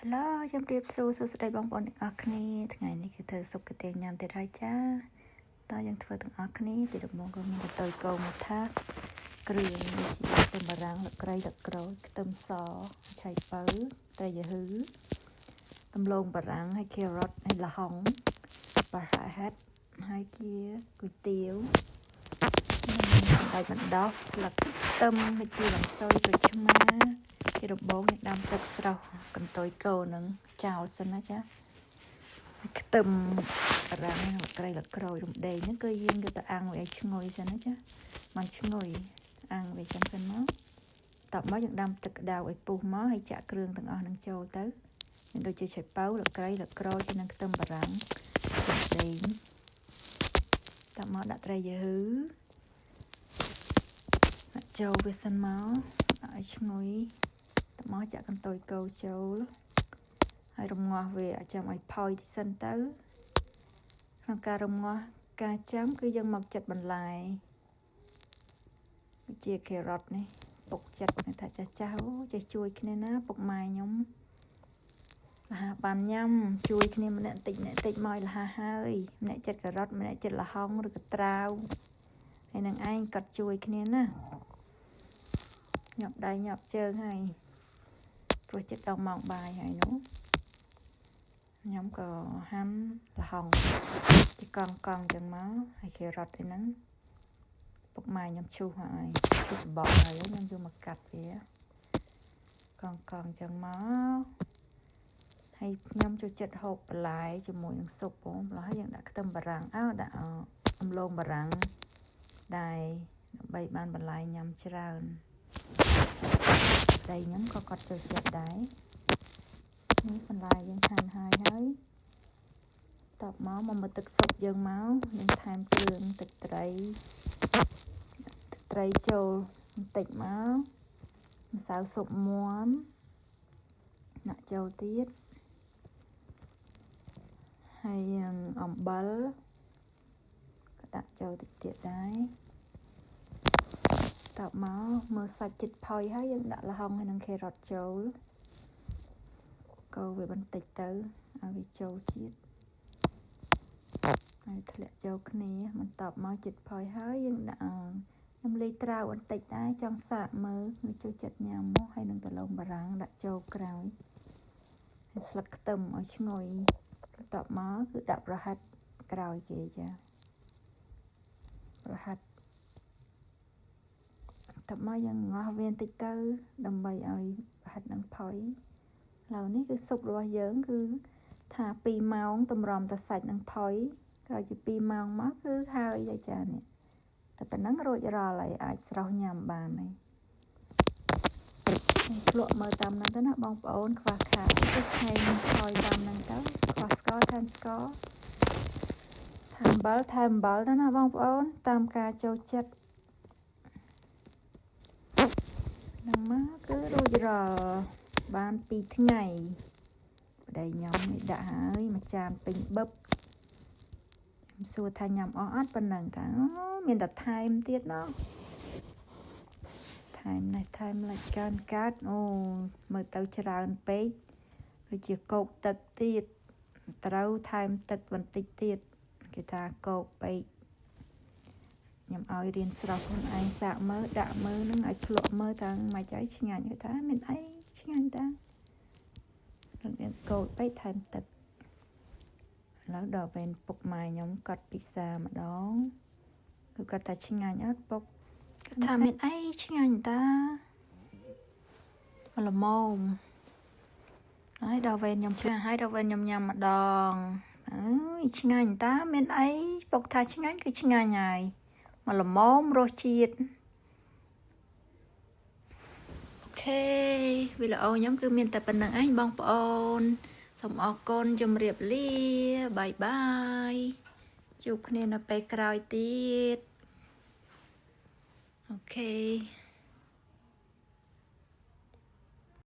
Hello ជំរាបសួរសួស្តីបងប្អូនទាំងអស់គ្នាថ្ងៃនេះគឺធ្វើសុខទេញ៉ាំទៀតហើយចាតើយើងធ្វើទាំងអស់គ្នាជាដំបូងក៏មានតើយគោមកថាគ្រឿងនេះជាខ្ទឹមបារាំងលក្រីលក្រូចខ្ទឹមសឆៃពៅត្រីយហឺដំឡូងបារាំងហើយcarrotហើយល្ហុងបារាហេតហើយជាគុយទាវហើយបណ្ដោះស្លឹកខ្ទឹមហើយជាលំសុយក្រូចឆ្មាជាដំបូងយើងដាំទឹកស្រស់កន្ទុយគោនឹងចោលសិនណាចាខ្ទឹមបារាំងលក្រីលក្រូចរំដេងហ្នឹងគឺយើងយកទៅអាំងវាឲ្យឈ្ងុយសិនណាចាមិនឈ្ងុយអាំងវាសិនមកតបមកយើងដាំទឹកក្តៅឲ្យពុះមកហើយចាក់គ្រឿងទាំងអស់នឹងចូលទៅមានដូចជាឆៃប៉ៅលក្រីលក្រូចហើយនឹងខ្ទឹមបារាំងរំដេងតបមកដាក់ត្រីយហឺដាក់ចូលវាសិនមកឲ្យឈ្ងុយតមកចាក់កន្ទុយគោចូលហើយរំងាស់វាចាំឲ្យផុយទីសិនទៅក្នុងការរំងាស់ការចាំគឺយើងមកចិតបន្លែជា carrot នេះពុកចិត្តថាចាស់ចេះជួយគ្នាណាពុកម៉ែខ្ញុំលះបានញ៉ាំជួយគ្នាម្នាក់តិចមកឲ្យលះហើយម្នាក់ចិត្ត carrot ម្នាក់ចិត្តល្ហុងឬក៏ត្រាវហើយនឹងឯងកាត់ជួយគ្នាណាញាប់ដៃញាប់ជើងហើយព្រោះចិត្តដល់ម៉ោងបាយហើយនោះខ្ញុំក៏ហាន់ល្ហុងជាកង់ចឹងមកហើយ carrot ឯហ្នឹងពុកម៉ែខ្ញុំឈូសហើយឈូសបកហើយខ្ញុំយកមកកាត់វាកង់ចឹងមកហើយខ្ញុំចូលចិត្តហូបបន្លែជាមួយនឹងស៊ុបបងបន្លែយើងដាក់ខ្ទឹមបារាំងដាក់អំឡុងបារាំងដែរដើម្បីបានបន្លែញ៉ាំច្រើនតែខ្ញុំក៏គាត់ចូលចិត្តដែរនេះបន្លែយើងហាន់ហើយតបមកមើលទឹកស៊ុបយើងមកយើងថែមគ្រឿងទឹកត្រីចូលបន្តិចមកម្សៅស៊ុបមាន់ដាក់ចូលទៀតហើយអំបិលក៏ដាក់ចូលតិចទៀតដែរតបមកមើលសាច់ចិត្តផុយហើយយើងដាក់ល្ហុងហើយនឹង carrot ចូលកូរវាបន្តិចទៅឲ្យវាចូលជាតិហើយធ្លាក់ចូលគ្នាបន្ទាប់មកចិត្តផុយហើយយើងដាក់ខ្ញុំលាយត្រាវបន្តិចដែរចង់សាកមើលខ្ញុំចូលចិត្តញ៉ាំមកហើយនឹងដំឡូងបារាំងដាក់ចូលក្រោយហើយស្លឹកខ្ទឹមឲ្យឈ្ងុយបន្ទាប់មកគឺដាក់ប្រហិតក្រោយគេចាប្រហិតតមកយើងងាស់វាបន្តិចទៅដើម្បីឲ្យប្រហិតនឹងផុយឥឡូវនេះគឺស៊ុបរបស់យើងគឺថា2ម៉ោងតម្រាំតែសាច់នឹងផុយក្រោយជា2ម៉ោងមកគឺហើយហើយចានេះតែប៉ុណ្ណឹងរួចរាល់ហើយអាចស្រស់ញ៉ាំបានហើយភ្លក់មើលតាមហ្នឹងទៅណាបងប្អូនខ្វះខាតទឹកថែមផុយតាមហ្នឹងទៅខ្វះស្ករថែមស្ករថែមអំបិលទៅណាបងប្អូនតាមការចូលចិត្តហ្នឹងមកគឺរួចរាល់បាន2ថ្ងៃប្តីខ្ញុំនេះដាក់ហើយមួយចានពេញបឹបខ្ញុំសួរថាញ៉ាំអស់អត់ប៉ុណ្ណឹងតាមានតែថែមទៀតណោះថែមនេះថែមលិចកើតអូមើលទៅច្រើនពេកដូចជាកោកទឹកទៀតត្រូវថែមទឹកបន្តិចទៀតគេថាកោកពេកខ្ញុំឲ្យរៀនស្រស់ខ្លួនឯងសាកមើលដាក់មើលនឹងឲ្យភ្លក់មើលថាមិនចៃឆ្ងាញ់គេថាមានអីឆ្ងាញ់តារឿងកោតពេកថែមទឹកឥឡូវដល់ពេលពុកម៉ែខ្ញុំកត់ពិសាម្ដងគឺគាត់ថាឆ្ងាញ់អត់ពុកថាមានអីឆ្ងាញ់តាល្មមហើយដល់ពេលខ្ញុំឆ្ងាញ់ហើយដល់ពេលខ្ញុំញ៉ាំម្ដងអើយឆ្ងាញ់តាមានអីពុកថាឆ្ងាញ់គឺឆ្ងាញ់ហើយមកល្មមរសជាតិអូខេវីដេអូខ្ញុំគឺមានតែប៉ុណ្្នឹងឯងបងប្អូនសូមអរគុណជម្រាបលាបាយបាយជួបគ្នានៅពេលក្រោយទៀតអូខេ